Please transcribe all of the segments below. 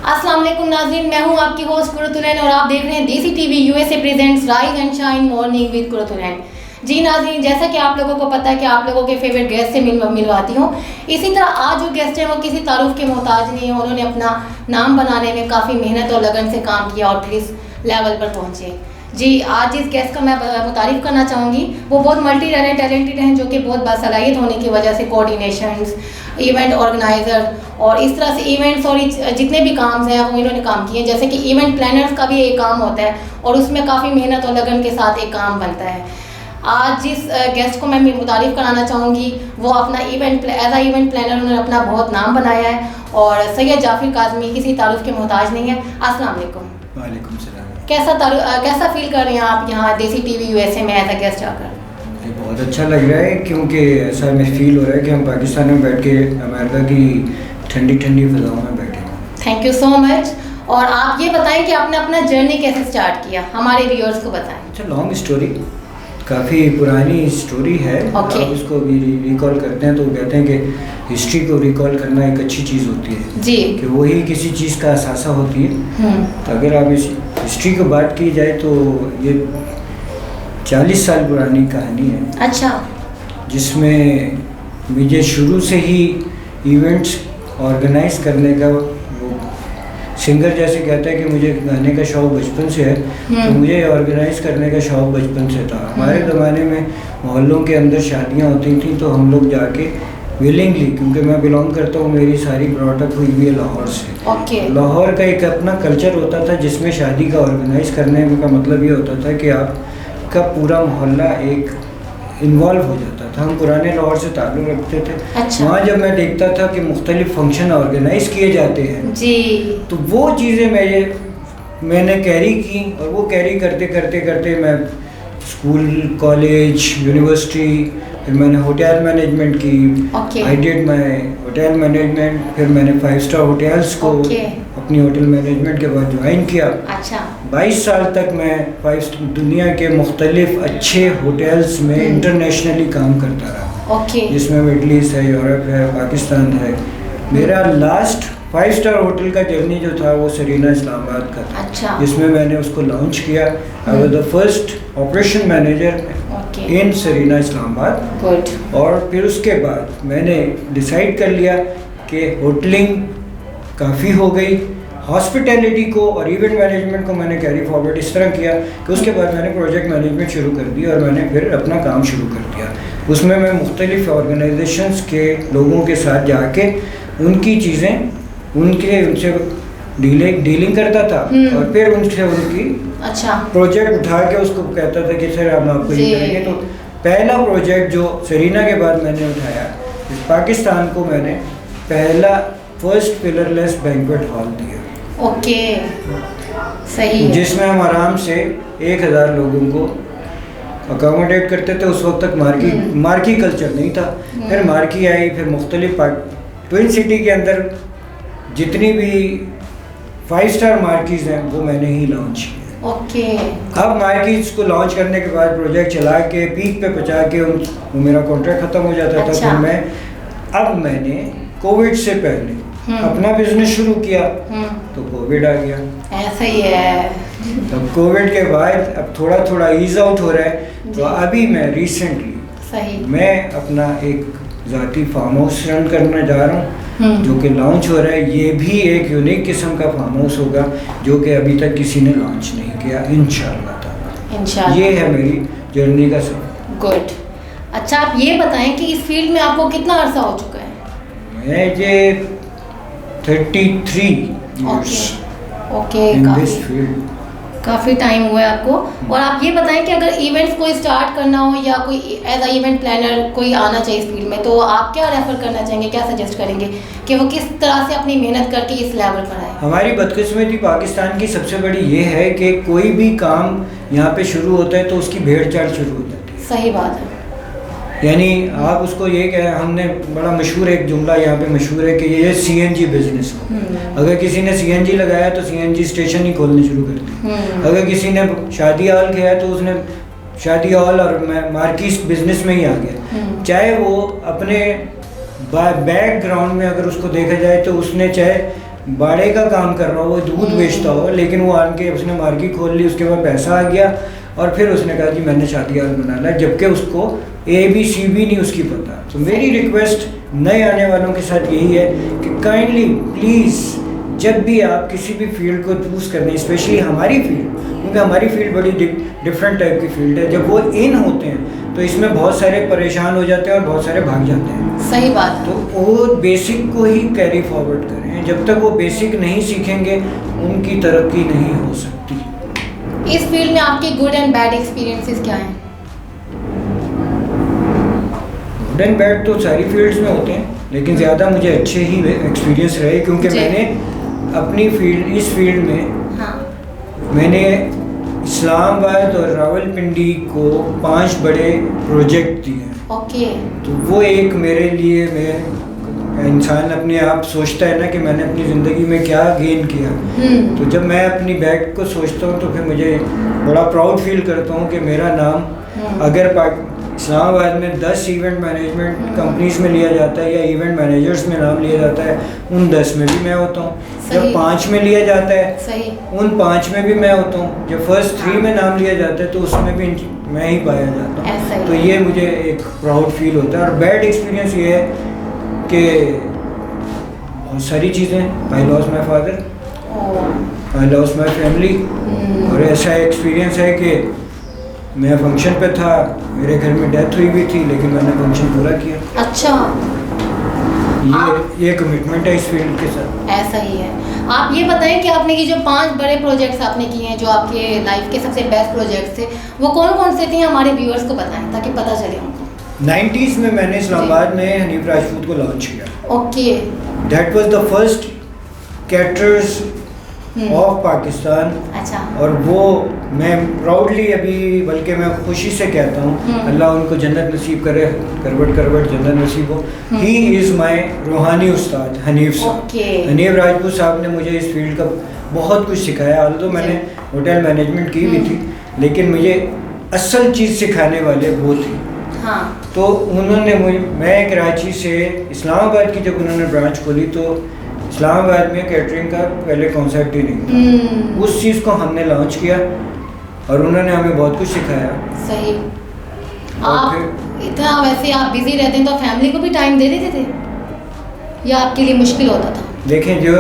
अस्सलाम वालेकुम नाज़रीन, मैं हूं आपकी होस्ट कुरतुलैन और आप देख रहे हैं Desi TV USA presents rise and shine morning with Qurratulain. जी नाज़रीन, जैसा कि आप लोगों को पता है कि आप लोगों के फेवरेट गेस्ट से मिलवाती हूं, इसी तरह आज जो गेस्ट हैं वो किसी तारुफ के मोहताज नहीं है। उन्होंने अपना नाम बनाने में काफ़ी मेहनत और लगन से काम किया और फिर इस लेवल पर पहुँचे। जी, आज इस गेस्ट का मैं मुतारिफ़ करना चाहूँगी। वो बहुत मल्टी टैलेंटेड हैं, जो कि बहुत बासलाहियत होने की वजह से कोऑर्डिनेशंस, इवेंट ऑर्गेनाइज़र और इस तरह से इवेंट्स और जितने भी काम हैं वो इन्होंने काम किए। जैसे कि इवेंट प्लानर्स का भी एक काम होता है और उसमें काफ़ी मेहनत और लगन के साथ एक काम बनता है। आज जिस गेस्ट को मैं मुतारिफ़ कराना चाहूँगी वो अपना इवेंट इवेंट प्लानर उन्होंने अपना बहुत नाम बनाया है और सैयद जाफिर काज़मी किसी तारुफ के मोहताज नहीं है। अस्सलाम वालेकुम। वालेकुम सलाम। कैसा फील कर रहे हैं आप यहाँ देसी टीवी यूएसए में एज अ गेस्ट आकर? मुझे बहुत अच्छा लग रहा है क्योंकि ऐसा हमें फील हो रहा है कि हम पाकिस्तान में बैठ के अमेरिका की ठंडी ठंडी फिजाओं में बैठे हैं। Thank you so much. और आप ये बताएं कि आपने अपना जर्नी कैसे स्टार्ट किया, हमारे व्यूअर्स को बताएं। अच्छा, लॉन्ग स्टोरी, काफ़ी पुरानी स्टोरी है। Okay. आप इसको भी रिकॉल करते हैं तो कहते हैं कि हिस्ट्री को रिकॉल करना एक अच्छी चीज़ होती है जी, कि वही किसी चीज़ का असासा होती है। तो अगर आप इस हिस्ट्री की बात की जाए तो ये 40 साल पुरानी कहानी है। अच्छा। जिसमें मुझे शुरू से ही इवेंट्स ऑर्गेनाइज करने का, वो सिंगर जैसे कहता है कि मुझे गाने का शौक़ बचपन से है, तो मुझे ऑर्गेनाइज करने का शौक़ बचपन से था। हमारे ज़माने में मोहल्लों के अंदर शादियां होती थी तो हम लोग जाके विलिंगली, क्योंकि मैं बिलोंग करता हूँ, मेरी सारी ब्रॉटअप हुई हुई है लाहौर से। ओके। लाहौर का एक अपना कल्चर होता था जिसमें शादी का ऑर्गेनाइज करने का मतलब ये होता था कि आपका पूरा मोहल्ला एक इन्वॉल्व हो जाता था। हम पुराने लाहौर से ताल्लुक़ रखते थे। अच्छा। वहाँ जब मैं देखता था कि मुख्तलिफ फंक्शन ऑर्गेनाइज किए जाते हैं जी, तो वो चीज़ें मैंने कैरी की और वो कैरी करते करते करते मैं स्कूल, कॉलेज, यूनिवर्सिटी, फिर मैंने होटल मैनेजमेंट की। Okay. I did my hotel management. फिर मैंने 5 स्टार होटल्स को Okay. अपनी होटल मैनेजमेंट के बाद ज्वाइन किया। अच्छा। 22 साल तक मैं दुनिया के मुख्तलिफ अच्छे होटल्स में इंटरनेशनली काम करता रहा। ओके। जिसमें मिडल ईस्ट है, यूरोप है, पाकिस्तान है। मेरा लास्ट 5 स्टार होटल का जर्नी जो था वो सरीना इस्लामाबाद का था। अच्छा। जिसमें मैंने उसको लॉन्च किया। I was the first operation manager okay. In Serena Islamabad. Good. और फिर उसके बाद मैंने डिसाइड कर लिया कि होटलिंग काफ़ी हो गई, हॉस्पिटैलिटी को और इवेंट मैनेजमेंट को मैंने कैरी फॉरवर्ड इस तरह किया कि उसके बाद मैंने प्रोजेक्ट मैनेजमेंट शुरू कर दी और मैंने फिर अपना काम शुरू कर दिया। उसमें मैं मुख्तलिफ ऑर्गेनाइजेशंस के लोगों के साथ जाके उनकी चीज़ें उनसे डीलिंग करता था और फिर उनसे उनकी अच्छा प्रोजेक्ट उठा के उसको कहता था कि सर हम आपको ये करेंगे। तो पहला प्रोजेक्ट जो सरीना के बाद मैंने उठाया, पाकिस्तान को मैंने पहला फर्स्ट पिलरलेस बैंक्वेट हॉल दिया। ओके, सही है। जिसमें हम आराम से 1000 लोगों को अकोमोडेट करते थे। उस वक्त तक मार्की कल्चर नहीं था। फिर मार्की आई, फिर मुख्तलिफ ट्विन सिटी के अंदर जितनी भी 5 स्टार मार्कीज़ हैं वो मैंने ही लॉन्च किए। ओके। अब मार्कीज़ को लॉन्च करने के बाद प्रोजेक्ट चला के पीक पे पहुँचा के वो मेरा कॉन्ट्रैक्ट ख़त्म हो जाता अच्छा। था। फिर मैंने कोविड से पहले अपना बिजनेस शुरू किया तो कोविड आ गया। ऐसा ही है। तब कोविड के बाद अब थोड़ा थोड़ा ईज आउट हो रहा है। तो अभी मैं रिसेंटली सही। मैं अपना एक ज़ाती फार्म हाउस रन करने जा रहा हूँ जो कि लॉन्च हो रहा है। ये भी एक यूनिक किस्म का फार्म हाउस होगा जो कि अभी तक किसी ने लॉन्च नहीं किया, इंशाल्लाह। ये है मेरी जर्नी का सफ़र। गुड। अच्छा, आप ये बताएं कि इस फील्ड में आपको कितना अरसा हो चुका है? मैं ये 33 years okay, in this field। काफ़ी टाइम हुआ है आपको। और आप ये बताएं कि अगर इवेंट्स कोई स्टार्ट करना हो या कोई एज अ इवेंट प्लानर कोई आना चाहिए इस फील्ड में, तो आप क्या रेफर करना चाहेंगे, क्या सजेस्ट करेंगे कि वो किस तरह से अपनी मेहनत करके इस लेवल पर आए? हमारी बदकिस्मती पाकिस्तान की सबसे बड़ी ये है कि कोई भी काम यहाँ पे शुरू होता है तो उसकी भेड़ चाल शुरू हो जाती है। सही बात है। यानी आप उसको ये कह, हमने बड़ा मशहूर एक जुमला यहाँ पे मशहूर है कि ये CNG बिजनेस हो। अगर किसी ने CNG लगाया तो CNG स्टेशन ही खोलने शुरू कर दी। अगर किसी ने शादी हॉल किया तो उसने शादी हॉल और मार्किस बिजनेस में ही आ गया। चाहे वो अपने बैकग्राउंड में अगर उसको देखा जाए तो उसने चाहे बाड़े का काम कर रहा हो, वो दूध बेचता हो, लेकिन वो आन के उसने मार्की खोल ली, उसके बाद पैसा आ गया और फिर उसने कहा कि मैंने शादी हाल बनाना है, जबकि उसको ABC भी नहीं उसकी पता। तो मेरी रिक्वेस्ट नए आने वालों के साथ यही है कि काइंडली प्लीज़ जब भी आप किसी भी फील्ड को चूज़ करने, स्पेशली हमारी फील्ड, क्योंकि हमारी फील्ड बड़ी डिफरेंट टाइप की फील्ड है, जब वो इन होते हैं तो इसमें बहुत सारे परेशान हो जाते हैं और बहुत सारे भाग जाते हैं। सही बात। तो वो बेसिक को ही कैरी फॉरवर्ड करें, जब तक वो बेसिक नहीं सीखेंगे उनकी तरक्की नहीं हो सकती। इस फील्ड में आपके गुड एंड बैड एक्सपीरियंसेस क्या हैं? गुड एंड बैड तो सारी फील्ड्स में होते हैं, लेकिन ज़्यादा मुझे अच्छे ही एक्सपीरियंस रहे, क्योंकि मैंने अपनी फील्ड, इस फील्ड में मैंने इस्लामाबाद और रावलपिंडी को 5 बड़े प्रोजेक्ट दिए। ओके। तो वो एक मेरे लिए, मैं इंसान अपने आप सोचता है ना कि मैंने अपनी ज़िंदगी में क्या गेन किया। तो जब मैं अपनी बैक को सोचता हूँ तो फिर मुझे बड़ा प्राउड फील करता हूँ कि मेरा नाम अगर इस्लामाबाद में 10 इवेंट मैनेजमेंट कंपनीज में लिया जाता है या इवेंट मैनेजर्स में नाम लिया जाता है, उन 10 में भी मैं होता हूँ। जब 5 में लिया जाता है, उन 5 में भी मैं होता हूँ। जब फर्स्ट 3 में नाम लिया जाता है तो उसमें भी मैं ही पाया जाता हूँ। तो ये मुझे एक प्राउड फील होता है। और बैड एक्सपीरियंस ये है कि बहुत सारी चीज़ें, I lost my father, I lost my family, और ऐसा एक्सपीरियंस है कि मैं फंक्शन पे था, मेरे घर में डेथ हुई भी थी, लेकिन मैंने फंक्शन पूरा किया। अच्छा। ये कमिटमेंट है इस फील्ड के साथ। ऐसा ही है। आप ये बताएं कि आपने ये जो 5 बड़े प्रोजेक्ट्स आपने किए हैं, जो आपके लाइफ के सबसे बेस्ट प्रोजेक्ट्स थे, वो कौन कौन से थे, हमारे व्यूअर्स को बताएं ताकि पता चले उनको। 90s में मैंने इस्लामाबाद में हनीफ राजपूत को लॉन्च किया। Okay. That was the first caterers of Pakistan. अच्छा। और वो मैं प्राउडली अभी, बल्कि मैं खुशी से कहता हूँ, अल्लाह उनको जन्नत नसीब करे, करवट करवट जन्नत नसीब हो। ही इज़ माई रूहानी उस्ताद हनीफ साहब। हनीफ राजपूत साहब ने मुझे इस फील्ड का बहुत कुछ सिखाया। तो मैंने होटल मैनेजमेंट की भी थी, लेकिन मुझे असल चीज़ सिखाने वाले वो थे। हाँ। तो उन्होंने मुझे, मैं कराची से इस्लामाबाद की जब उन्होंने ब्रांच खोली तो इस्लामाबाद में कैटरिंग का पहले कॉन्सेप्ट ही नहीं था। उस चीज़ को हमने लॉन्च किया और उन्होंने हमें बहुत कुछ सिखाया। सही। आप इतना, वैसे आप बिजी रहते हैं तो फैमिली को भी टाइम दे देते थे या आपके लिए मुश्किल होता था? देखें, जो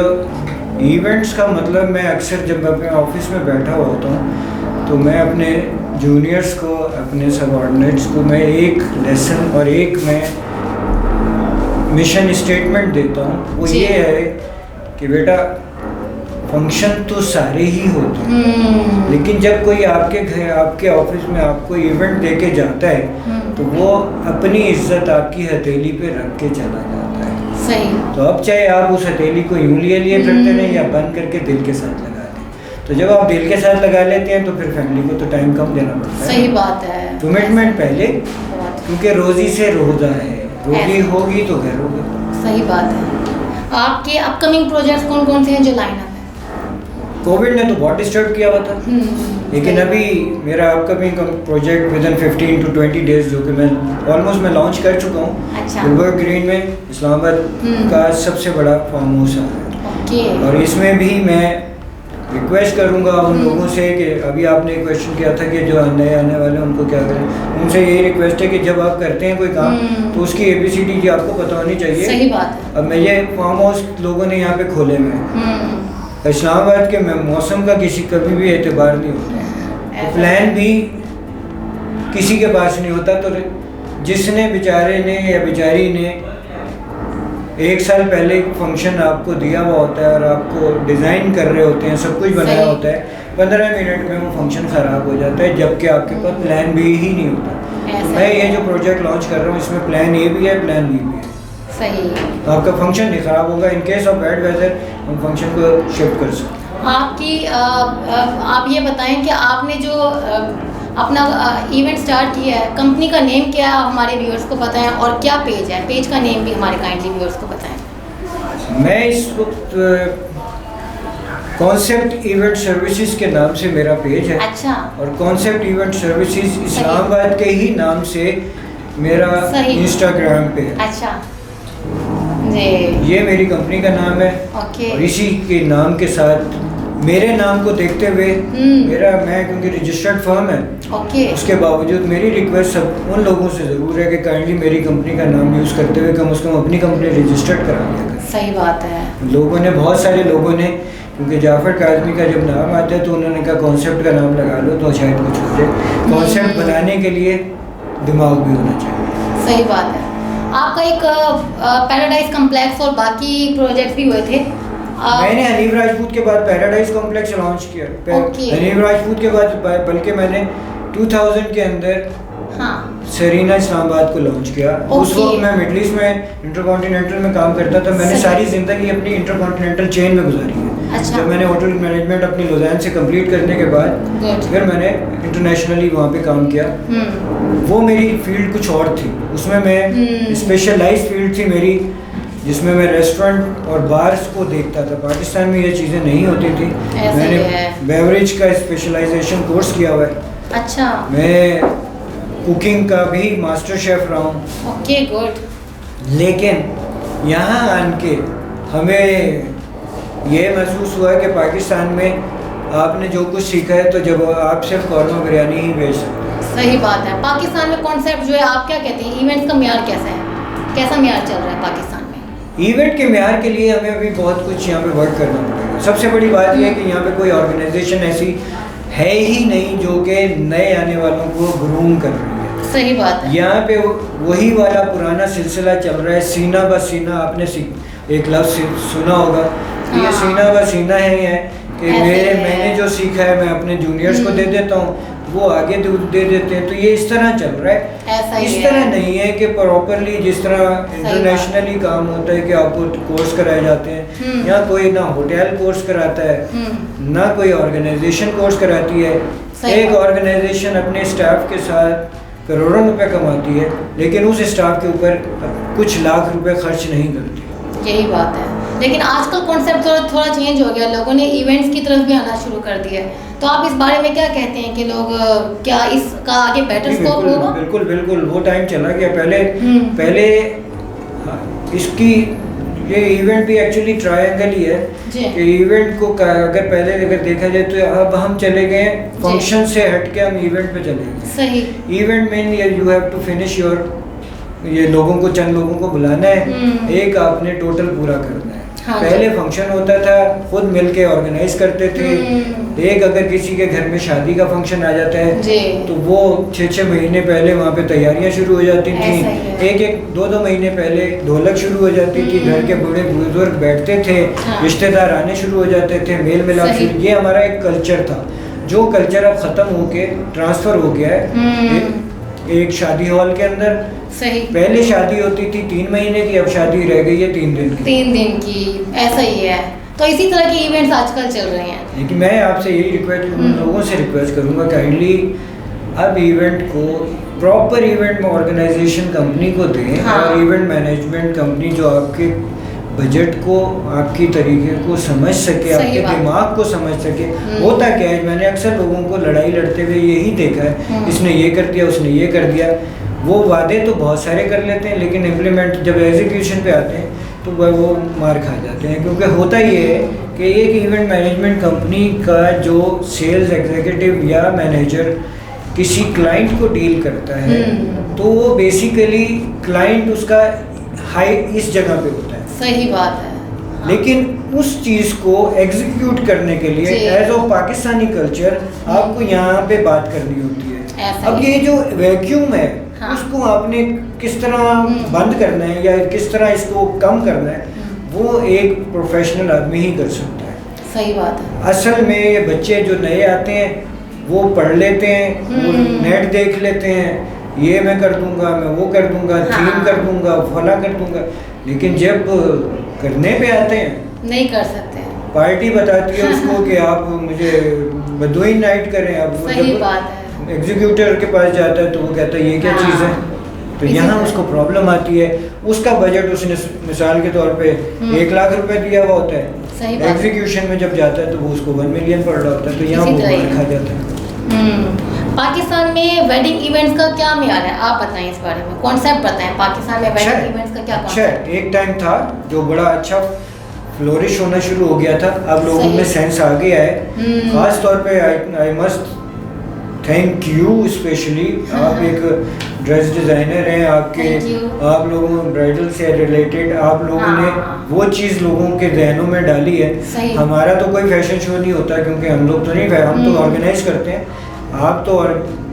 इवेंट्स का मतलब, मैं अक्सर जब अपने ऑफिस में बैठा हुआ होता हूँ तो मैं अपने जूनियर्स को, अपने सबऑर्डिनेट्स को मैं एक लेसन और एक मैं मिशन स्टेटमेंट देता हूँ। वो ये है कि बेटा, फंक्शन तो सारे ही होते हैं, लेकिन जब कोई आपके घर, आपके ऑफिस में आपको इवेंट देके जाता है तो वो अपनी इज्जत आपकी हथेली पे रख के चला जाता है। सही। तो अब चाहे आप उस हथेली को यूं लिए करते रहें या बंद करके दिल के साथ लगा दें। तो जब आप दिल के साथ लगा लेते हैं तो फिर फैमिली को तो टाइम कम देना पड़ता है। सही बात है। कमिटमेंट पहले, क्योंकि रोजी से रोजा है, रोजी होगी तो घर होगा। सही बात है। आपके अपकमिंग प्रोजेक्ट्स कौन कौन से हैं जो लाइन अप है? कोविड ने तो बहुत डिस्टर्ब किया हुआ था, लेकिन अभी मेरा upcoming project within 15 to 20 days, जो कि मैं ऑलमोस्ट मैं लॉन्च कर चुका हूँ। अच्छा। गुलबर्ग ग्रीन में इस्लामाबाद का सबसे बड़ा फार्म हाउस है। ओके। और इसमें भी मैं रिक्वेस्ट करूंगा उन लोगों से कि अभी आपने क्वेश्चन किया था कि जो नए आने वाले हैं उनको क्या करें, उनसे यही रिक्वेस्ट है कि जब आप करते हैं कोई काम तो उसकी ABCD जी आपको पता होनी चाहिए। सही बात है। अब मेरे फार्म हाउस लोगों ने यहाँ पे खोले हुए हैं। इस्लामाबाद के मौसम का किसी कभी भी एतबार नहीं होता, तो प्लान भी किसी के पास नहीं होता। तो जिसने बेचारे ने या बेचारी ने 1 साल पहले एक फंक्शन आपको दिया हुआ होता है और आपको डिज़ाइन कर रहे होते हैं, सब कुछ बनाया होता है, 15 मिनट में वो फंक्शन ख़राब हो जाता है, जबकि आपके पास प्लान बी ही नहीं होता। तो मैं ये जो प्रोजेक्ट लॉन्च कर रहा हूँ इसमें प्लान ए भी है, प्लान बी भी है। सही। तो आपका फंक्शन नहीं ख़राब होगा। In case of bad weather हम फंक्शन को शिफ्ट कर सकते हैं। आपकी आप ये बताएं कि आपने जो अपना इवेंट स्टार्ट किया है, कंपनी का नेम क्या है, आप हमारे व्यूअर्स को बताएं, और क्या पेज है, पेज का नेम भी हमारे काइंडली व्यूअर्स को बताएं। मैं इस वक्त कॉन्सेप्ट इवेंट सर्विसेज के नाम से मेरा पेज है। अच्छा। और कॉन्सेप्ट इवेंट सर्विसेज इस्लामाबाद के ही नाम से मेरा इंस्टाग्राम पे है। अच्छा जी। ये मेरी कंपनी का नाम है। ओके। और इसी के नाम के साथ मेरे नाम को देखते हुए मैं क्योंकि रजिस्टर्ड फर्म है, ओके, उसके बावजूद मेरी रिक्वेस्ट सब उन लोगों से ज़रूर है कि काइंडली मेरी कंपनी का नाम यूज़ करते हुए कम से कम अपनी कंपनी रजिस्टर्ड करा दिया करें। सही बात है। लोगों ने, बहुत सारे लोगों ने, क्योंकि जाफ़र काज़मी का जब नाम आता है तो उन्होंने कहा कॉन्सेप्ट का नाम लगा लो तो शायद कुछ हो जाए। कॉन्सेप्ट बनाने के लिए दिमाग भी होना चाहिए। सही बात है। आपका एक पैराडाइज कॉम्प्लेक्स और बाकी प्रोजेक्ट भी हुए थे। मैंने हनीफ राजपूत के बाद पैराडाइज कॉम्प्लेक्स लॉन्च किया। हनीफ राजपूत के बाद बल्कि मैंने 2000 के अंदर हाँ, सरीना इस्लामाबाद को लॉन्च किया। उस वक्त मैं मिडल ईस्ट में इंटरकॉन्टिनेंटल में काम करता था। मैंने सारी ज़िंदगी अपनी इंटरकॉन्टिनेंटल चेन में गुजारी है। अच्छा। जब मैंने होटल मैनेजमेंट अपनी लुधियाना से कंप्लीट करने के बाद फिर मैंने इंटरनेशनली वहाँ पे काम किया। वो मेरी फील्ड कुछ और थी, उसमें मैं स्पेशलाइज फील्ड थी मेरी, जिसमें मैं रेस्टोरेंट और बार्स को देखता था। पाकिस्तान में ये चीज़ें नहीं होती थी। मैंने बेवरेज का स्पेशलाइजेशन कोर्स किया हुआ है। अच्छा। मैं कुकिंग का भी मास्टर शेफ रहा हूँ। Okay, good. लेकिन यहाँ आन के हमें ये महसूस हुआ कि पाकिस्तान में आपने जो कुछ सीखा है तो जब आप सिर्फ कौरमा बिरयानी ही बेच सकते हैं। सही बात है। पाकिस्तान में कॉन्सेप्ट जो है, आप क्या कहते हैं, इवेंट्स का म्यार कैसा है, कैसा म्यार चल रहा है पाकिस्तान में? इवेंट के म्यार के लिए हमें अभी बहुत कुछ यहाँ पे वर्क करना पड़ेगा। सबसे बड़ी बात यह है कि यहाँ पे कोई ऑर्गेनाइजेशन ऐसी है ही नहीं जो कि नए आने वालों को ग्रूम कर रही है। सही बात है। यहाँ पे वही वाला पुराना सिलसिला चल रहा है, सीना ब सीना। आपने एक लफ्ज़ सुना होगा, ये सीना ब सीना है कि मैंने जो सीखा है मैं अपने जूनियर्स को दे देता हूँ, वो आगे दे देते हैं। तो ये इस तरह चल रहा है। ऐसा इस तरह नहीं है कि प्रॉपरली जिस तरह इंटरनेशनली काम होता है कि आपको कोर्स कराए जाते हैं, यहाँ कोई ना होटल कोर्स कराता है ना कोई ऑर्गेनाइजेशन कोर्स कराती है। एक ऑर्गेनाइजेशन अपने स्टाफ के साथ करोड़ों रुपए कमाती है, लेकिन उस स्टाफ के ऊपर कुछ लाख रुपए खर्च नहीं करती। यही बात है। लेकिन आजकल कॉन्सेप्ट थोड़ा चेंज हो गया, लोगों ने इवेंट्स की तरफ भी आना शुरू कर दिया है। तो आप इस बारे में क्या कहते हैं कि लोग क्या इसका आगे बेटर स्कोप होगा? बिल्कुल बिल्कुल, वो टाइम चला गया। पहले इसकी ये इवेंट भी एक्चुअली ट्रायंगल ही है कि इवेंट को अगर देखा जाए तो अब हम चले गए फंक्शन से हट के हम इवेंट पे चले गए। सही। इवेंट में you have to finish your, ये लोगों को, चंद लोगों को बुलाना है, एक आपने टोटल पूरा करना है। हाँ, पहले फंक्शन होता था, खुद मिलके ऑर्गेनाइज करते थे। एक अगर किसी के घर में शादी का फंक्शन आ जाता है तो वो 6-6 महीने पहले वहाँ पे तैयारियां शुरू हो जाती थी। एक 2-2 महीने पहले ढोलक शुरू हो जाती थी, घर के बूढ़े बुजुर्ग बैठते थे, रिश्तेदार आने शुरू हो जाते थे, मेल मिलाप शुरू। ये हमारा एक कल्चर था, जो कल्चर अब खत्म होके ट्रांसफर हो गया है एक शादी हॉल के अंदर। सही। पहले शादी होती थी 3 महीने की, अब शादी रह गई है 3 दिन की। 3 दिन की, ऐसा ही है। तो इसी तरह के इवेंट्स आजकल चल रहे हैं। लेकिन मैं आपसे यही लोगों से रिक्वेस्ट करूंगा, काइंडली अब इवेंट को प्रॉपर इवेंट ऑर्गेनाइजेशन कंपनी को दें। हाँ। और इवेंट मैनेजमेंट कंपनी जो आपके बजट को, आपकी तरीके को समझ सके, आपके दिमाग को समझ सके। होता क्या है, मैंने अक्सर लोगों को लड़ाई लड़ते हुए यही देखा है, इसने ये कर दिया, उसने ये कर दिया। वो वादे तो बहुत सारे कर लेते हैं, लेकिन इम्प्लीमेंट जब एग्जीक्यूशन पे आते हैं तो वो मार खा जाते हैं। क्योंकि होता ये है कि एक इवेंट मैनेजमेंट कंपनी का जो सेल्स एग्जीक्यूटिव या मैनेजर किसी क्लाइंट को डील करता है तो वो बेसिकली क्लाइंट उसका हाई इस जगह पे होता है। सही बात है। लेकिन उस चीज़ को एग्जीक्यूट करने के लिए एज ऑफ पाकिस्तानी कल्चर आपको यहाँ पे बात करनी होती है। अब ये जो वैक्यूम है, हाँ, उसको आपने किस तरह बंद करना है या किस तरह इसको कम करना है, वो एक प्रोफेशनल आदमी ही कर सकता है। सही बात है। असल में ये बच्चे जो नए आते हैं वो पढ़ लेते हैं, वो नेट देख लेते हैं, ये मैं कर दूंगा, मैं वो कर दूंगा, हाँ, थीम कर दूंगा, फला कर दूंगा, लेकिन जब करने पे आते हैं नहीं कर सकते। पार्टी बताती है उसको कि आप मुझे बदुई नाइट करें। अब सही बात है। एग्जीक्यूटिव के पास जाता है तो वो कहता है ये क्या चीज़ है, तो यहाँ उसको प्रॉब्लम आती है। उसका बजट उसने मिसाल के तौर पे 1 लाख रुपए दिया हुआ होता है, एग्जीक्यूशन में जब जाता है तो वो उसको 1 मिलियन पड़ रहा होता है, तो यहाँ वो खा जाता है। पाकिस्तान में वेडिंग इवेंट्स का क्या मेयार है, आप बताएं इस बारे में, कॉन्सेप्ट बताएं पाकिस्तान में वेडिंग इवेंट्स का क्या अच्छा कॉन्सेप्ट? एक टाइम था जो बड़ा अच्छा फ्लोरिश होना शुरू हो गया था, अब लोगों में सेंस आ गया है। खास तौर पे आई मस्ट थैंक यू स्पेशली, आप एक ड्रेस डिज़ाइनर हैं, आप लोगों ब्राइडल से रिलेटेड आप लोगों ने वो चीज़ लोगों के जहनों में डाली है। हमारा तो कोई फैशन शो नहीं होता क्योंकि हम लोग तो नहीं, हम तो ऑर्गेनाइज करते हैं, आप तो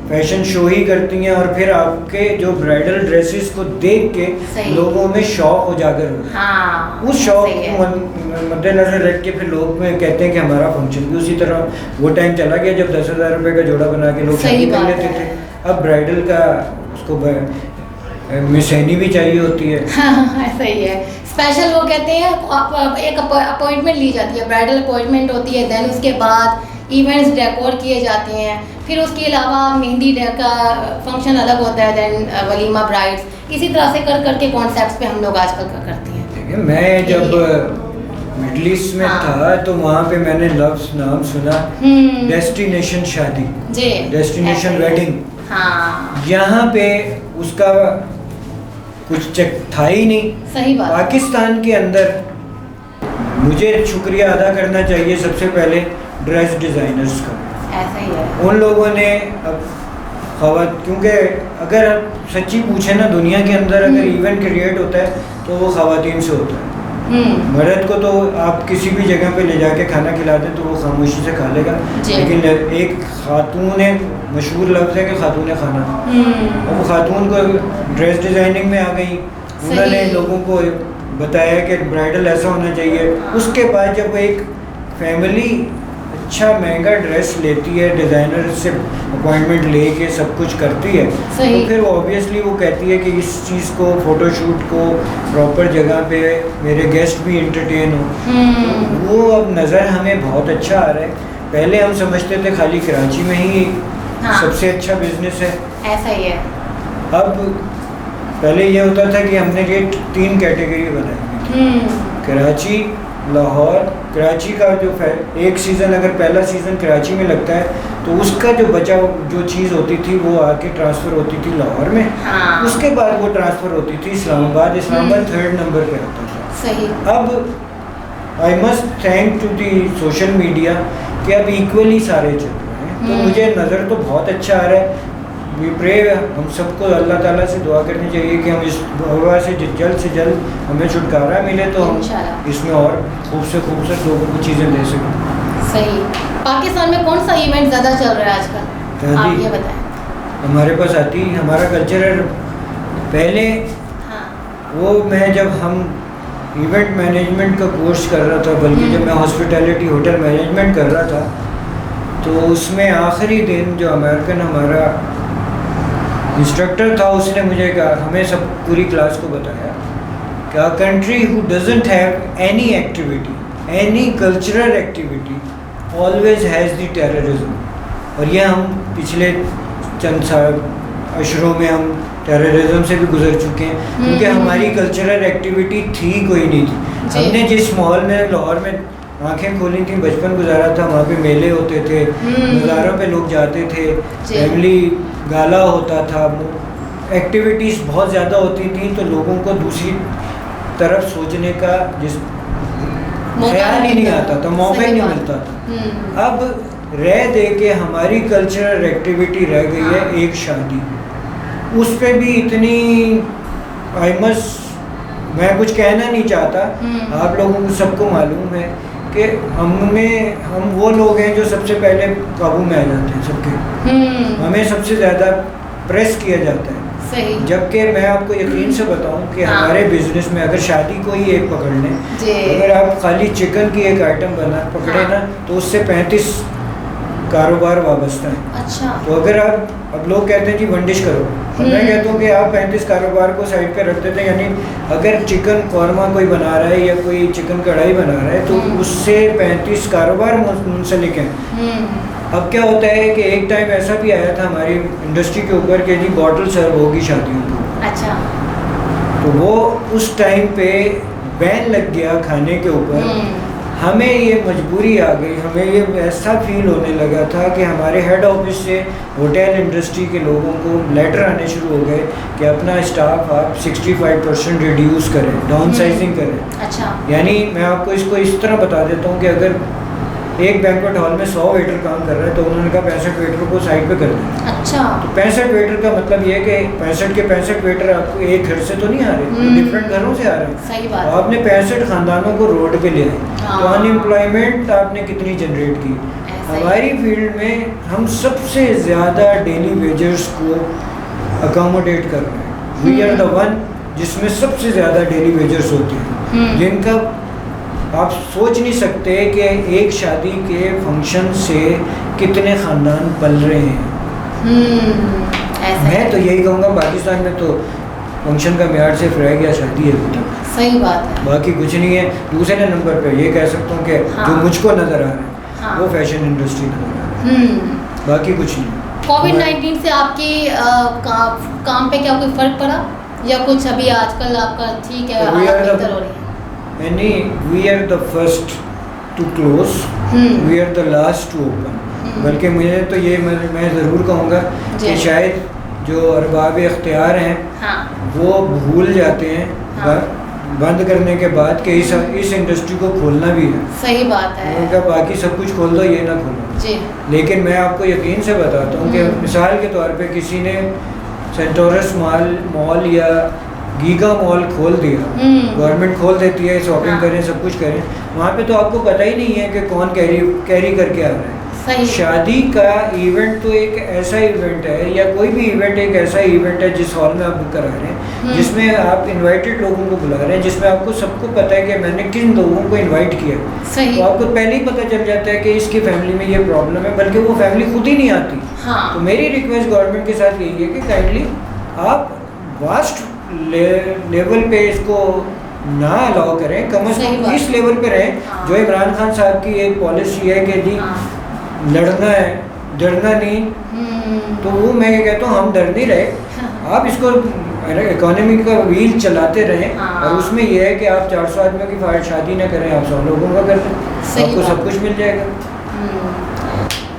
फैशन शो ही करती हैं और फिर आपके जो ब्राइडल ड्रेसेस को देख के लोगों में शौक उजागर होता है। उस शौक को मद्देनजर रख के फिर लोग में कहते हैं कि हमारा फंक्शन भी उसी तरह। वो टाइम चला गया जब 10,000 रुपये का जोड़ा बना के लोग शादी कर लेते थे। अब ब्राइडल का उसको मिसैनी भी चाहिए होती है। ऐसा ही है, स्पेशल वो कहते हैं एक अपॉइंटमेंट ली जाती है, ब्राइडल अपॉइंटमेंट होती है, देन उसके बाद इवेंट्स डेकोर किए जाते हैं, फिर उसके अलावा मेहंदी का फंक्शन अलग होता है, देन वलीमा ब्राइड्स, इसी तरह से कर करके कॉन्सेप्ट्स पे हम लोग आजकल करते हैं। देखिए मैं जब मिडिल ईस्ट में था तो वहाँ पे मैंने लफ्ज़ नाम सुना डेस्टिनेशन शादी, डेस्टिनेशन वेडिंग। यहाँ पे उसका कुछ चेक था ही नहीं। सही बात। पाकिस्तान के अंदर मुझे शुक्रिया अदा करना चाहिए सबसे पहले ड्रेस डिज़ाइनर्स का। ऐसा ही है। उन लोगों ने अब क्योंकि अगर आप सच्ची पूछे ना, दुनिया के अंदर अगर इवेंट क्रिएट होता है तो वो ख़वातीन से होता है। मर्द को तो आप किसी भी जगह पे ले जाके खाना खिला दें तो वो खामोशी से खा लेगा, लेकिन एक खातून है, मशहूर लफ्ज़ है कि खातून खाना, और वो खातून को ड्रेस डिज़ाइनिंग में आ गई, उन्होंने लोगों को बताया कि ब्राइडल ऐसा होना चाहिए। उसके बाद जब एक फैमिली अच्छा महंगा ड्रेस लेती है, डिज़ाइनर से अपॉइंटमेंट लेके सब कुछ करती है, तो फिर ऑब्वियसली वो कहती है कि इस चीज़ को, फ़ोटोशूट को प्रॉपर जगह पे मेरे गेस्ट भी इंटरटेन हो। वो अब नज़र हमें बहुत अच्छा आ रहा है। पहले हम समझते थे खाली कराची में ही सबसे अच्छा बिजनेस है, ऐसा ही है। अब पहले ये होता था कि हमने ये 3 कैटेगरी बनाई थी, कराची, लाहौर। कराची का जो एक सीज़न अगर पहला सीज़न कराची में लगता है तो उसका जो बचा जो चीज़ होती थी वो आके ट्रांसफ़र होती थी लाहौर में। उसके बाद वो ट्रांसफ़र होती थी इस्लामाबाद। इस्लामाबाद 3rd नंबर पे आता था। सही। अब I must thank to the social media कि अब इक्वली सारे चल रहे हैं, तो मुझे नज़र तो बहुत अच्छा आ रहा है। वी प्रे, हम सबको अल्लाह ताला से दुआ करनी चाहिए कि हम इस वबा से जल्द हमें छुटकारा मिले तो हम इसमें और खूबसूरत लोगों को चीज़ें दे सकें। सही। पाकिस्तान में कौन सा इवेंट ज़्यादा चल रहा है आजकल, आप ये बताएं। हमारे पास आती हमारा कल्चर पहले वो मैं जब हम इवेंट मैनेजमेंट का कोर्स कर रहा था, बल्कि जब मैं हॉस्पिटैलिटी होटल मैनेजमेंट कर रहा था, तो उसमें आखिरी दिन जो अमेरिकन हमारा इंस्ट्रक्टर था उसने मुझे कहा, हमें सब पूरी क्लास को बताया कि a country who doesn't have any activity, any cultural activity always has the terrorism. और ये हम पिछले चंद अशरों में हम टेररिज्म से भी गुजर चुके हैं, क्योंकि हमारी कल्चरल एक्टिविटी थी कोई नहीं थी। हमने जिस माहौल में लाहौर में आंखें खोली थी, बचपन गुजारा था, वहाँ पे मेले होते थे, मज़ारों पे लोग जाते थे, फैमिली गाला होता था, एक्टिविटीज़ बहुत ज़्यादा होती थी, तो लोगों को दूसरी तरफ सोचने का ख्याल ही नहीं आता था, मौका ही नहीं मिलता था। अब रह दे के हमारी कल्चरल एक्टिविटी रह गई है एक शादी, उस पर भी इतनी मैं कुछ कहना नहीं चाहता, आप लोगों को सबको मालूम है कि हम वो लोग हैं जो सबसे पहले काबू में आ जाते हैं सबके, हमें सबसे ज़्यादा प्रेस किया जाता है। सही। जबकि मैं आपको यकीन से बताऊं कि हमारे बिजनेस में अगर शादी को ही एक पकड़ लें, अगर आप खाली चिकन की एक आइटम पकड़े ना, तो उससे 35 कारोबार वाबस्ता है। अच्छा। तो अगर अब लोग कहते हैं जी वंडिश करो, मैं कहता हूँ कि आप 35 कारोबार को साइड पे रख देते हैं, यानी अगर चिकन कौरमा कोई बना रहा है या कोई चिकन कढ़ाई बना रहा है तो उससे 35 कारोबार मुंसलिक हैं। अब क्या होता है कि एक टाइम ऐसा भी आया था हमारी इंडस्ट्री के ऊपर कि जी बॉटल सर्व होगी शादियों को। अच्छा। तो वो उस टाइम पे बैन लग गया खाने के ऊपर। हमें ये मजबूरी आ गई, हमें ये ऐसा फील होने लगा था कि हमारे हेड ऑफिस से होटल इंडस्ट्री के लोगों को लेटर आने शुरू हो गए कि अपना स्टाफ आप 65% रिड्यूस करें, डाउन साइजिंग करें। अच्छा। यानी मैं आपको इसको इस तरह बता देता हूँ कि अगर एक बैंक्वेट हॉल में 100 वेटर काम कर रहा है तो उन्होंने कहा 65 वेटर को साइड पे कर दें। अच्छा। तो 65 वेटर का मतलब ये है कि 65 के 65 वेटर आपको एक घर से तो नहीं आ रहे, डिफरेंट घरों से आ रहे हैं। सही बात। आपने 65 खानदानों को रोड पे ले आए, हाँ। तो अनएम्प्लॉयमेंट आपने कितनी जनरेट की। हमारी फील्ड में हम सबसे ज़्यादा डेली वेजर्स को अकोमोडेट कर रहे हैं। वी आर द वन जिसमें सबसे ज़्यादा डेली वेजर्स होते हैं, जिनका आप सोच नहीं सकते कि एक शादी के फंक्शन से कितने ख़ानदान पल रहे हैं। मैं तो यही कहूँगा पाकिस्तान में तो फंक्शन का म्यार सिर्फ रह गया शादी है अभी तक। सही बात है। बाकी कुछ नहीं है। दूसरे नंबर पे ये कह सकता हूँ कि हाँ। जो मुझको नज़र आ रहा है हाँ। वो फैशन इंडस्ट्री नज़र आ रहा है, बाकी कुछ नहीं। कोविड-19 से आपकी काम पे क्या कोई फ़र्क पड़ा या कुछ अभी आजकल आपका ठीक है, हालत बेहतर हो रही है? नहीं, we are the first to close, we are the last to open. बल्कि मुझे तो ये मैं ज़रूर कहूँगा कि शायद जो अरबाब इख्तियार हैं हाँ। वो भूल जाते हैं हाँ। बंद करने के बाद कि इस इंडस्ट्री को खोलना भी है। सही बात है। उनका बाकी सब कुछ खोल दो, ये ना खोलो जी। लेकिन मैं आपको यकीन से बताता हूँ कि मिसाल के तौर पे किसी ने सेंटोरस मॉल या गीगा मॉल खोल दिया, गवर्नमेंट खोल देती है, शॉपिंग हाँ। करें, सब कुछ करें, वहाँ पे तो आपको पता ही नहीं है कि कौन कैरी करके आ रहा है। सही। शादी का इवेंट तो एक ऐसा इवेंट है या कोई भी इवेंट एक ऐसा इवेंट है जिस हॉल में आप बुक करा रहे हैं, जिसमें आप इनवाइटेड लोगों को बुला रहे हैं, जिसमें आपको सबको पता है कि मैंने किन लोगों को इनवाइट किया। सही। तो आपको पहले ही पता चल जाता है कि इसकी फैमिली में ये प्रॉब्लम है, बल्कि वो फैमिली खुद ही नहीं आती। हाँ। तो मेरी रिक्वेस्ट गवर्नमेंट के साथ यही है कि काइंडली आप वास्ट लेवल पे इसको ना अलाउ करें, कम से कम इस लेवल पे रहें। हाँ। जो इमरान खान साहब की एक पॉलिसी है कि जी लड़ना है, डरना नहीं, तो वो मैं ये कहता हूँ हम डर नहीं रहे, आप इसको इकोनॉमी का व्हील चलाते रहें। हाँ। और उसमें यह है कि आप 400 आदमियों की शादी ना करें, आप 100 लोगों का कर दें, आपको सब कुछ मिल जाएगा।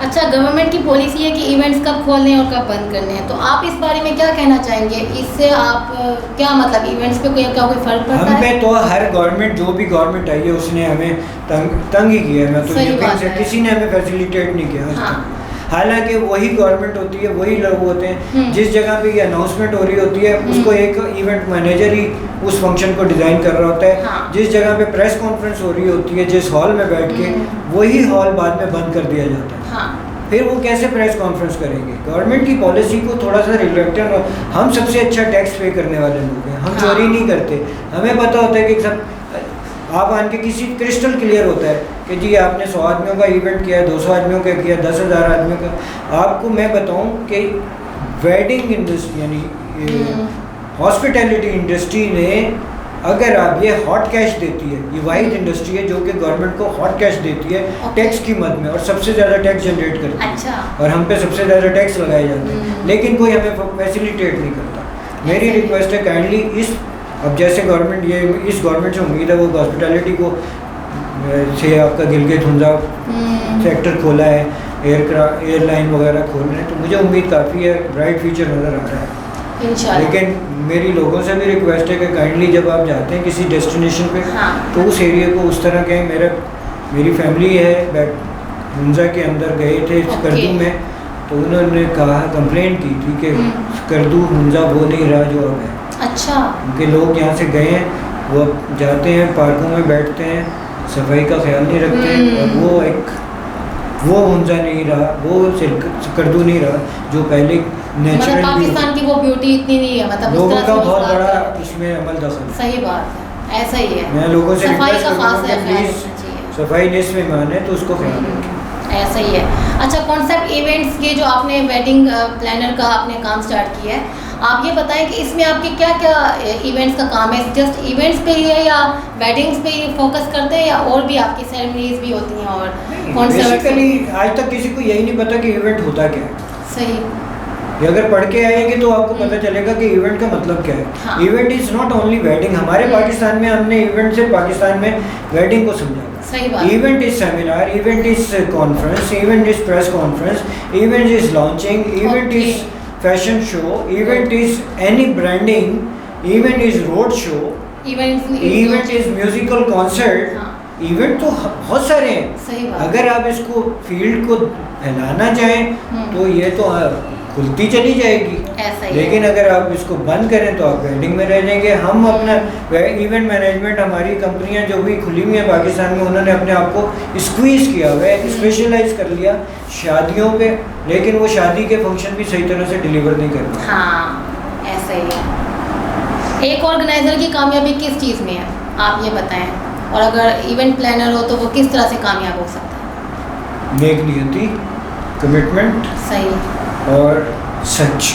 अच्छा, गवर्नमेंट की पॉलिसी है कि इवेंट्स कब खोलने और कब बंद करने हैं, तो आप इस बारे में क्या कहना चाहेंगे? इससे आप क्या मतलब इवेंट्स पे क्या कोई फर्क पड़ता है? हम पे तो हर गवर्नमेंट जो भी गवर्नमेंट आई है उसने हमें तंग ही किया है। मैं तो यकीन से किसी ने हमें फैसिलिटेट नहीं किया। हाँ। हालांकि वही गवर्नमेंट होती है, वही लोग होते हैं, जिस जगह पे ये अनाउंसमेंट हो रही होती है उसको एक इवेंट मैनेजर ही उस फंक्शन को डिज़ाइन कर रहा होता है। हाँ। जिस जगह पे प्रेस कॉन्फ्रेंस हो रही होती है, जिस हॉल में बैठ के, वही हॉल बाद में बंद कर दिया जाता है। हाँ। फिर वो कैसे प्रेस कॉन्फ्रेंस करेंगे? गवर्नमेंट की पॉलिसी को थोड़ा सा रिलेक्टेड। हम सबसे अच्छा टैक्स पे करने वाले लोग हैं, हम चोरी नहीं करते। हमें पता होता है कि सब आप आन के किसी क्रिस्टल क्लियर होता है कि जी आपने 100 आदमियों का इवेंट किया, 200 आदमियों का किया, 10,000 आदमियों का। आपको मैं बताऊं कि वेडिंग इंडस्ट्री यानी हॉस्पिटैलिटी इंडस्ट्री ने, अगर आप ये हॉट कैश देती है, ये वाहिद इंडस्ट्री है जो कि गवर्नमेंट को हॉट कैश देती है टैक्स की मद में, और सबसे ज़्यादा टैक्स जनरेट करती है। अच्छा। और हम पे सबसे ज़्यादा टैक्स लगाए जाते हैं, लेकिन कोई हमें फैसिलिटेट नहीं करता। मेरी रिक्वेस्ट है काइंडली अब जैसे गवर्नमेंट ये इस गवर्नमेंट से उम्मीद है वो हॉस्पिटैलिटी को से आपका गिलगित हुंजा सेक्टर खोला है, एयरलाइन वगैरह खोल रहे हैं, तो मुझे उम्मीद काफ़ी है, ब्राइट फ्यूचर नज़र आ रहा है इंशाल्लाह। लेकिन मेरी लोगों से भी रिक्वेस्ट है कि काइंडली जब आप जाते हैं किसी डेस्टिनेशन पे, तो उस एरिया को उस तरह कहें। मेरी फैमिली है हुंजा के अंदर गए थे स्कर्दू में, तो उन्होंने कहा कंप्लेंट की थी कि स्कर्दू हुंजा वो नहीं रहा जो अब है। अच्छा। उनके लोग यहाँ से गए हैं, वो जाते हैं पार्कों में बैठते हैं, सफाई का ख्याल नहीं रखते, और वो हुंजा नहीं रहा, वो स्कर्दू नहीं रहा जो पहले नेचुरल। पाकिस्तान की वो ब्यूटी इतनी नहीं है, मतलब लोगों का बहुत बड़ा इसमें अमल दखल। सही बात है, ऐसा ही है। मैं लोगों से सफाई का खास है, प्लीज सफाई निस्फ़ ईमान है, तो उसको ख्याल रखें। ऐसा ही है। अच्छा, कॉन्सेप्ट इवेंट्स के जो आपने वेडिंग प्लानर का आपने काम स्टार्ट किया है, आप ये बताएं कि इसमें आपके क्या क्या इवेंट्स का काम है? जस्ट इवेंट्स पे ही है या वेडिंग्स पे ही फोकस करते हैं, या और भी आपकी सेरेमनीज भी होती हैं? और बेसिकली आज तक किसी को यही नहीं पता कि इवेंट होता क्या है। सही। ये अगर पढ़ के आएंगे तो आपको पता चलेगा कि इवेंट का मतलब क्या है। हाँ। Event is not only wedding. हमारे पाकिस्तान में हमने इवेंट से पाकिस्तान में वेडिंग को समझा। सही बात। Event is seminar, event is conference, event is press conference, event is launching, event is fashion show, event is any branding, event is road show, event is musical concert. Event तो बहुत सारे हैं। सही बात। अगर आप इसको फील्ड को फैलाना चाहें तो ये तो खुलती चली जाएगी, ऐसा ही लेकिन अगर आप इसको बंद करें तो आप वेडिंग में रह जाएंगे। हम अपना इवेंट मैनेजमेंट, हमारी कंपनियां जो भी खुली हुई हैं पाकिस्तान में, उन्होंने अपने आप को स्क्वीज किया हुआ है, स्पेशलाइज कर लिया शादियों पे, लेकिन वो शादी के फंक्शन भी सही तरह से डिलीवर नहीं कर रहे। हाँ, ऐसा ही है। एक ऑर्गेनाइजर की कामयाबी किस चीज़ में है, आप ये बताएं। और अगर इवेंट प्लानर हो तो वो किस तरह से कामयाब हो सकता है? नेक नियति, कमिटमेंट सही और सच।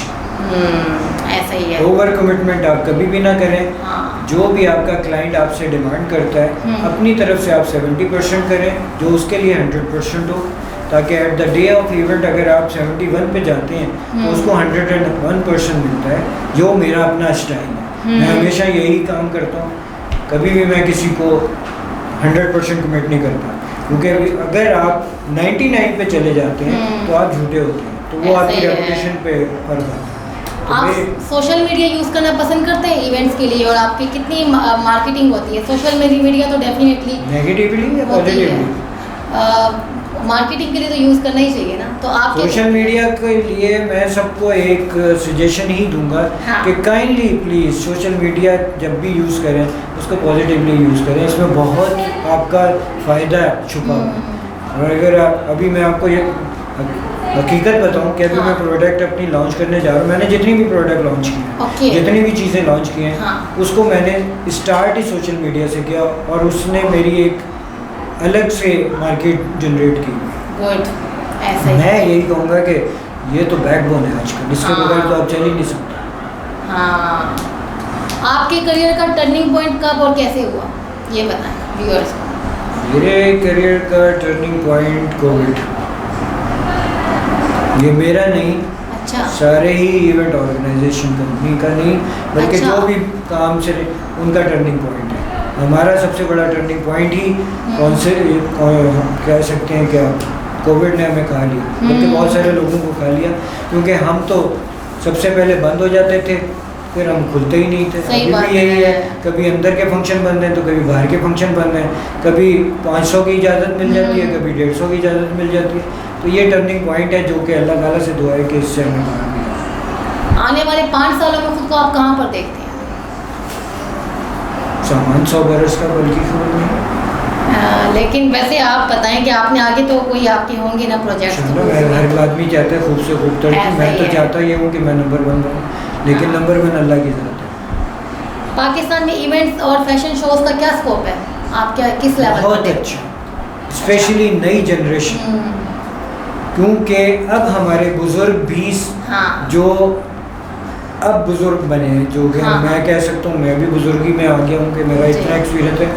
ऐसा ही है। ओवर कमिटमेंट आप कभी भी ना करें। हाँ। जो भी आपका क्लाइंट आपसे डिमांड करता है, अपनी तरफ से आप 70% करें, जो उसके लिए 100% हो, ताकि at the day of event अगर आप 71 पे जाते हैं तो उसको 101% मिलता है, जो मेरा अपना स्टाइल है। मैं हमेशा यही काम करता हूँ, कभी भी मैं किसी को 100% कमिट नहीं करता, क्योंकि अगर आप 99 पे चले जाते हैं तो आप झूठे होते हैं, तो वो आपकी रेपुटेशन पे फर्क आता है। आप सोशल मीडिया यूज़ करना पसंद करते हैं इवेंट्स के लिए, और आपकी कितनी मार्केटिंग होती है? सोशल मीडिया तो डेफिनेटली नेगेटिवली या पॉजिटिवली? मार्केटिंग के लिए तो यूज़ करना ही चाहिए ना। तो आप सोशल मीडिया के लिए मैं सबको एक सजेशन ही दूंगा कि काइंडली प्लीज़ सोशल मीडिया जब भी यूज़ करें उसको पॉजिटिवली यूज़ करें, इसमें बहुत आपका फ़ायदा छुपा हुआ है। और अगर आप अभी मैं आपको ये हकीकत बताऊं कि अभी मैं प्रोडक्ट अपनी लॉन्च करने जा रहा हूँ, मैंने जितनी भी प्रोडक्ट लॉन्च की हैं, जितनी भी चीज़ें लॉन्च की हैं, उसको मैंने स्टार्ट ही सोशल मीडिया से किया, और उसने मेरी एक अलग से मार्केट जनरेट की। गुड, ऐसा ही। मैं यही कहूँगा कि ये तो बैकबोन है आजकल, इसके बगैर तो आप चल ही नहीं सकते। हाँ। आपके करियर का टर्निंग पॉइंट कब और कैसे हुआ, ये बताएं व्यूअर्स को। मेरे करियर का टर्निंग पॉइंट कोविड। ये मेरा नहीं, अच्छा, सारे ही इवेंट ऑर्गेनाइजेशन कंपनी का नहीं, बल्कि अच्छा। जो भी काम से उनका टर्निंग पॉइंट है। हमारा सबसे बड़ा टर्निंग पॉइंट ही कौन से कह सकते हैं कि कोविड ने हमें खा लिया, बल्कि बहुत सारे लोगों को खा लिया, क्योंकि हम तो सबसे पहले बंद हो जाते थे, फिर हम खुलते ही नहीं थे। अभी भी यही है, कभी अंदर के फंक्शन बंद हैं तो कभी बाहर के फंक्शन बंद हैं, कभी 500 की इजाज़त मिल जाती है, कभी 150 की इजाज़त मिल जाती है। तो ये टर्निंग पॉइंट है जो कि अल्लाह ताला से दुआ है कि इससे हमें बाहर मिला। आने वाले 5 सालों में खुद को आप कहाँ पर देखते हैं? सामान 100 बरस का, बल्कि खबर नहीं। लेकिन वैसे आप बताएं कि आपने आगे तो कोई आपके होंगे ना प्रोजेक्ट? हर आदमी चाहता है खूब से खूब तरक्की, मैं तो चाहता ये हूँ कि मैं नंबर 1 बनूँ, लेकिन नंबर 1 अल्लाह की ज़ात है। पाकिस्तान में इवेंट्स और फैशन शोज़ का क्या स्कोप है? आप क्या किस लेवल पर? बहुत अच्छा, स्पेशली नई जनरेशन, क्योंकि अब हमारे बुजुर्ग भी जो अब बुजुर्ग बने हैं, जो कि मैं कह सकता हूँ, मैं भी बुजुर्गी में आ गया हूँ कि मेरा इतना एक्सपीरियंस है,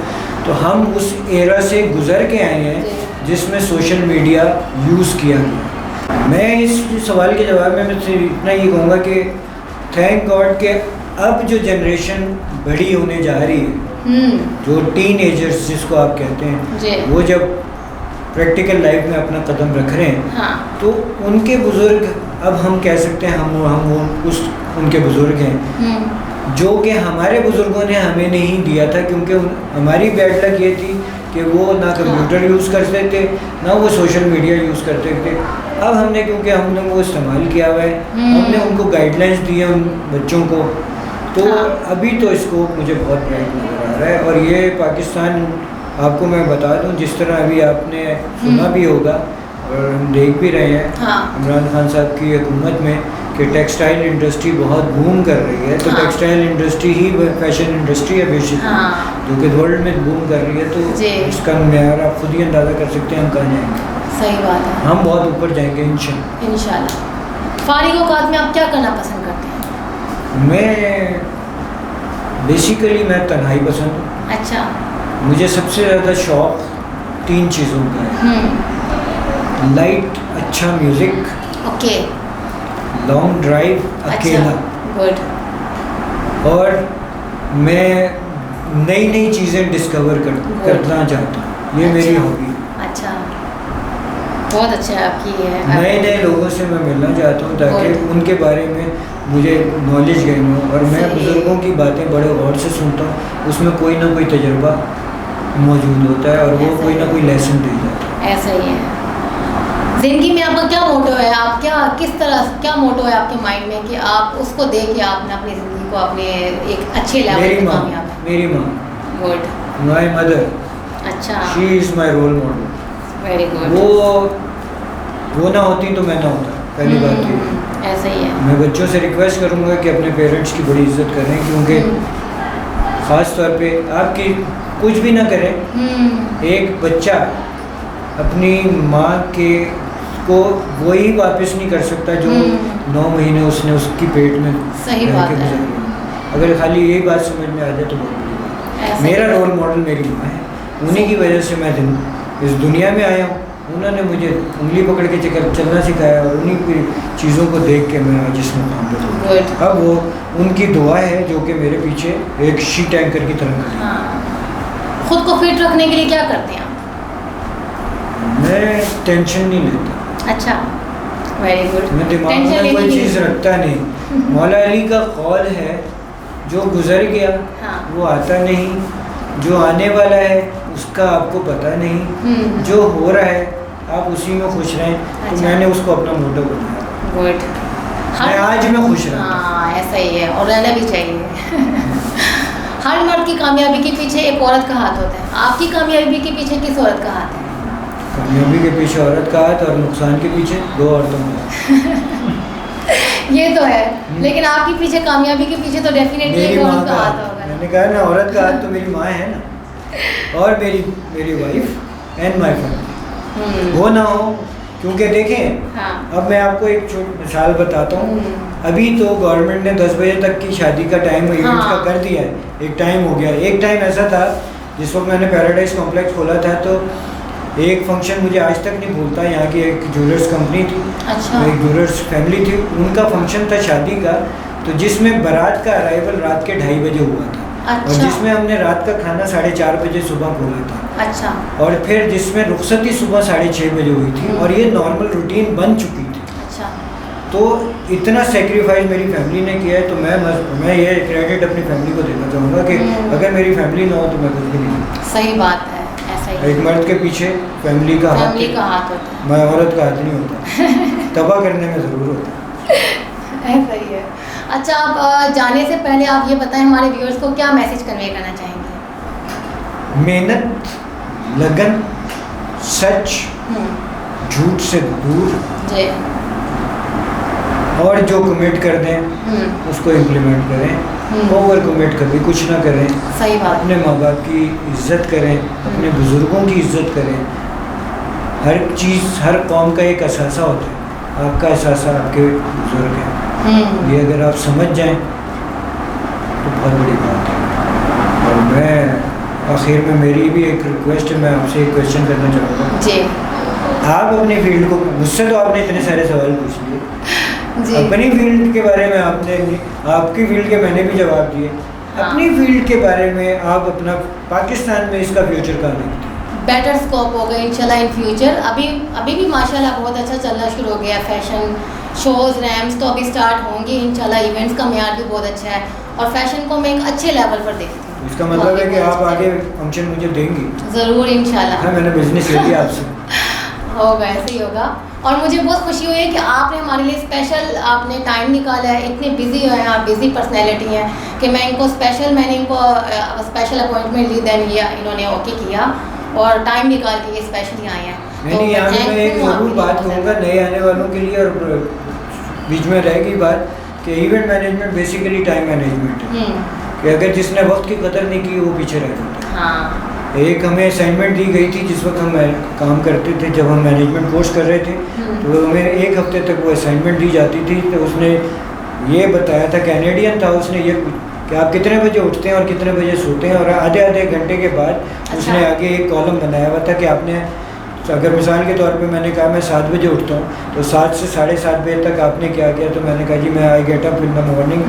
तो हम उस एरा से गुजर के आए हैं जिसमें सोशल मीडिया यूज़ किया गया। मैं इस सवाल के जवाब में मैं इतना ये कहूँगा कि थैंक गॉड के अब जो जनरेशन बड़ी होने जा रही है, जो टीन एजर्स जिसको आप कहते हैं, वो जब प्रैक्टिकल लाइफ में अपना कदम रख रहे हैं, तो उनके बुज़ुर्ग, अब हम कह सकते हैं हम उनके बुज़ुर्ग हैं जो कि हमारे बुज़ुर्गों ने हमें नहीं दिया था, क्योंकि हमारी बैड लक ये थी कि वो ना कंप्यूटर यूज़ करते थे, ना वो सोशल मीडिया यूज़ करते थे। अब हमने, क्योंकि हमने वो इस्तेमाल किया हुआ है, हमने उनको गाइडलाइंस दिए उन बच्चों को, तो अभी तो इसको मुझे बहुत ब्राइट नज़र आ रहा है। और ये पाकिस्तान, आपको मैं बता दूं, जिस तरह अभी आपने सुना भी होगा और हम देख भी रहे हैं इमरान खान साहब की हुकूमत में कि टेक्सटाइल इंडस्ट्री बहुत बूम कर रही है, तो टेक्सटाइल इंडस्ट्री ही फैशन इंडस्ट्री है बेसिकली, जो कि वर्ल्ड में बूम कर रही है, तो इसका मेयार आप खुद ही अंदाज़ा कर सकते हैं हम कहाँ जाएंगे। सही बात है, हम बहुत ऊपर जाएंगे इंशाल्लाह। फारिग औकात में आप क्या करना पसंद करते हैं? मैं बेसिकली मैं तन्हाई पसंद हूँ। अच्छा। मुझे सबसे ज़्यादा शौक़ 3 चीज़ों का है। लाइट, अच्छा म्यूज़िक, ओके, लॉन्ग ड्राइव अकेला, गुड। और मैं नई नई चीज़ें डिस्कवर करना चाहता हूँ। ये मेरी हॉबी। अच्छा, बहुत अच्छा है आपकी ये। नए नए लोगों से मैं मिलना चाहता हूँ ताकि उनके बारे में मुझे नॉलेज गेन हो, और मैं बुज़ुर्गों की बातें बड़े गौर से सुनता हूँ, उसमें कोई ना कोई तजुर्बा मौजूद होता है और वो कोई ना कोई लेसन दे जाता है। ऐसा ही है। ज़िंदगी में आपका क्या मोटो है? आप क्या मोटो है आपके माइंड में कि आप उसको दे के आपने अपनी ज़िंदगी को अपने एक अच्छे लेवल पे कामयाब है? मेरी माँ, गुड, माय मदर, अच्छा, she is my role model. Very good. वो ना होती तो मैं ना होता, पहली बात ये। ऐसा ही है। मैं बच्चों से रिक्वेस्ट करूँगा कि अपने पेरेंट्स की बड़ी इज्जत करें, क्योंकि ख़ास तौर पे आपकी कुछ भी ना करें, एक बच्चा अपनी माँ के को वही वापस नहीं कर सकता जो 9 महीने उसने उसकी पेट में सही रह बात के है। गुजारी है। अगर खाली यही बात समझ में आ जाए तो बहुत बड़ी बात है। ऐसा मेरा ही है। रोल मॉडल मेरी माँ है, उन्हीं की वजह से मैं इस दुनिया में आया हूँ। उन्होंने मुझे उंगली पकड़ के चलना सिखाया और उन्हीं की चीज़ों को देख के मैं आज इस मुकाम पर हूँ। गुड। अब वो उनकी दुआ है जो कि मेरे पीछे एक शी टैंकर की तरह खड़ी है। हाँ। खुद को फिट रखने के लिए क्या करते हैं आप? मैं टेंशन नहीं लेता। अच्छा, वेरी गुड। मैं दिमाग में कोई चीज़ रखता नहीं। मौला अली का कौल है, जो गुजर गया हाँ। वो आता नहीं, जो आने वाला है उसका आपको पता नहीं, जो हो रहा है आप उसी में खुश रहें। अच्छा। तो मैंने उसको अपना मोटो बनाया। गुड। मैं आज में खुश रहता हूँ। हाँ, ऐसा ही है और रहना भी चाहिए। हर मर्द की कामयाबी के पीछे एक औरत का हाथ होता है। आपकी कामयाबी के पीछे किस औरत का हाथ है? कामयाबी के पीछे औरत का हाथ और नुकसान के पीछे 2 औरतों का। ये तो है, लेकिन आपके पीछे कामयाबी के पीछे तो डेफिनेटली एक औरत का हाथ होगा। मैंने कहा ना, औरत का हाथ तो मेरी माँ है ना, और मेरी वाइफ एंड माय फैमिली। वो ना हो, क्योंकि देखें, हाँ। अब मैं आपको एक छोटी मिसाल बताता हूँ। अभी तो गवर्नमेंट ने 10 बजे तक की शादी का टाइम इवेंट्स का कर दिया है। एक टाइम हो गया। एक टाइम ऐसा था जिस वक्त मैंने पैराडाइज कॉम्प्लेक्स खोला था, तो एक फंक्शन मुझे आज तक नहीं भूलता। यहाँ की एक ज्वेलर्स कंपनी थी, अच्छा। एक ज्वेलर्स फैमिली थी, उनका फंक्शन था शादी का, तो जिसमें बारात का अराइवल रात के 2:30 बजे हुआ था। अच्छा। और जिसमें हमने रात का खाना 4:30 बजे सुबह खोला था। अच्छा। और फिर जिसमें रुखसती सुबह 6:30 बजे हुई थी, और ये नॉर्मल रूटीन बन चुकी थी। अच्छा। तो इतना सेक्रीफाइस मेरी फैमिली ने किया है, तो मैं ये क्रेडिट अपनी फैमिली को देना चाहूँगा कि अगर मेरी फैमिली ना हो तो मैं कुछ भी नहीं। सही बात है, ऐसा ही। एक मर्द के पीछे फैमिली का हाथ होता है। मैं औरत का हाथ नहीं होता। तबाह करने में ज़रूर होता है। ऐसा ही है। अच्छा, आप जाने से पहले आप ये बताएं हमारे व्यूअर्स को क्या मैसेज कन्वे करना चाहेंगे? मेहनत, लगन, सच, झूठ से दूर, जी, और जो कमिट कर दें उसको इम्प्लीमेंट करें। ओवर कमिट कभी कुछ ना करें। सही बात। अपने माँ बाप की इज्जत करें, अपने बुज़ुर्गों की इज्जत करें। हर चीज़, हर कौम का एक असासा होता है। आपका असासा आपके बुज़ुर्ग हैं। ये अगर आप समझ जाएं तो बहुत बड़ी बात है। और मैं आखिर में मेरी भी एक रिक्वेस्ट है, मैं आपसे एक क्वेश्चन करना चाहूँगा जी। आप अपने फील्ड को, मुझसे तो आपने इतने सारे सवाल पूछ लिए, जी। अपनी फील्ड के बारे में आपने, आपकी फील्ड के मैंने भी जवाब दिए। हाँ। अपनी फील्ड के बारे में आप अपना पाकिस्तान में इसका फ्यूचर कहाँ देखते हैं? बेटर स्कोप होगा इंशाल्लाह इन फ्यूचर। अभी भी माशाल्लाह बहुत अच्छा चलना शुरू हो गया। फैशन शोज़, रैम्स तो अभी स्टार्ट होंगे इंशाल्लाह। इवेंट्स का मेयार भी बहुत अच्छा है और फैशन को मैं एक अच्छे लेवल पर देखती हूँ। इसका मतलब है कि आप आगे फंक्शन मुझे देंगी? ज़रूर इंशाल्लाह। हाँ, मैंने बिजनेस ले लिया आपसे। होगा, ऐसे ही होगा। और मुझे बहुत खुशी हुई है कि आपने हमारे लिए स्पेशल आपने टाइम निकाला है। इतने बिजी हैं आप, बिजी पर्सनैलिटी हैं कि मैंने इनको स्पेशल अपॉइंटमेंट ली, देन ये इन्होंने ओके किया और टाइम निकाल के ये स्पेशली आए हैं। नहीं, यहाँ पे मैं एक ज़रूर बात कहूँगा नए आने वालों के लिए, और बीच में रहेगी बात कि event management basically time management है। कि अगर जिसने वक्त की कदर नहीं की वो पीछे रह जाता है। हाँ। एक हमें असाइनमेंट दी गई थी जिस वक्त हम काम करते थे, जब हम मैनेजमेंट कोर्स कर रहे थे, तो हमें 1 हफ्ते तक वो असाइनमेंट दी जाती थी। तो उसने ये बताया था, कैनेडियन था, उसने ये कि आप कितने बजे उठते हैं और कितने बजे सोते हैं, और आधे घंटे के बाद उसने आगे एक कॉलम बनाया हुआ था कि आपने तो अगर मिसाल के तौर पे मैंने कहा मैं 7 बजे उठता हूँ, तो 7 से 7:30 बजे तक आपने क्या किया, तो मैंने कहा जी मैं I get up in the morning,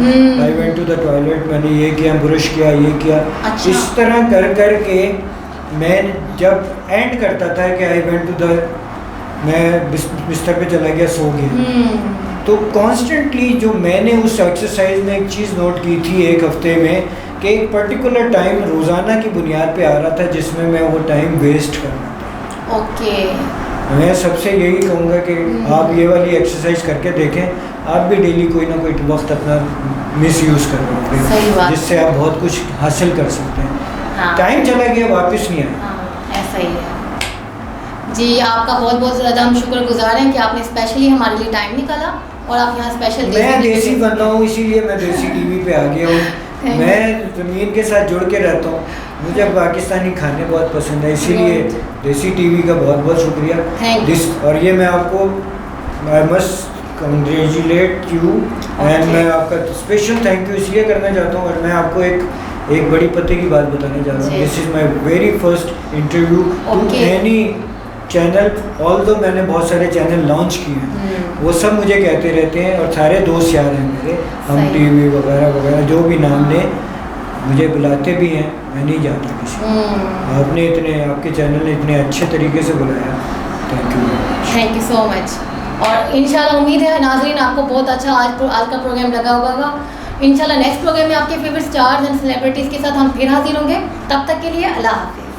I went to the toilet, मैंने ये किया, ब्रश किया, ये किया। अच्छा। इस तरह कर कर के मैं जब एंड करता था कि आई वेंट टू द, मैं बिस्तर पे चला गया, सो गया। तो कॉन्स्टेंटली जो मैंने उस एक्सरसाइज में एक चीज़ नोट की थी एक हफ्ते में, कि एक पर्टिकुलर टाइम रोज़ाना की बुनियाद पे आ रहा था जिसमें मैं वो टाइम वेस्ट कर रहा था। ओके। मैं सबसे यही कहूँगा कि आप ये वाली एक्सरसाइज करके देखें, आप भी डेली कोई ना कोई वक्त अपना मिस यूज़ कर रहे सही बात। हो, जिससे आप बहुत कुछ हासिल कर सकते हैं। हाँ। टाइम चला गया, वापस नहीं आया। हाँ, ऐसा ही है जी। आपका बहुत बहुत ज़्यादा हम शुक्रगुजार हैं कि आपने स्पेशली हमारे लिए टाइम निकाला और आप यहाँ स्पेशल मैं देसी बंदा हूँ, इसीलिए मैं देसी टीवी पे आ गया हूँ। मैं ज़मीन के साथ जुड़ के रहता हूँ, मुझे पाकिस्तानी खाने बहुत पसंद है, इसीलिए देसी टीवी का बहुत बहुत शुक्रिया। और ये मैं आपको, I must congratulate you, and मैं आपका स्पेशल थैंक यू इसलिए करना चाहता हूँ। और मैं आपको एक बड़ी पते की बात बताने जा रहा हूँ। This is my very first interview to any channel, although मैंने बहुत सारे चैनल लॉन्च किए हैं, वो सब मुझे कहते रहते हैं, और सारे दोस्त यार हैं मेरे, हम टीवी वगैरह वगैरह जो भी नाम लें, मुझे बुलाते भी हैं, मैं नहीं जाता किसी। आपने आपके चैनल ने इतने अच्छे तरीके से बुलाया, थैंक यू सो मच। और इंशाल्लाह उम्मीद है नाज़रीन आपको बहुत अच्छा आज का प्रोग्राम लगा होगा। इंशाल्लाह नेक्स्ट प्रोग्राम में आपके फेवरेट स्टार्स एंड सेलिब्रिटीज़ के साथ हम फिर हाजिर होंगे। तब तक के लिए अल्लाह हाफिज़।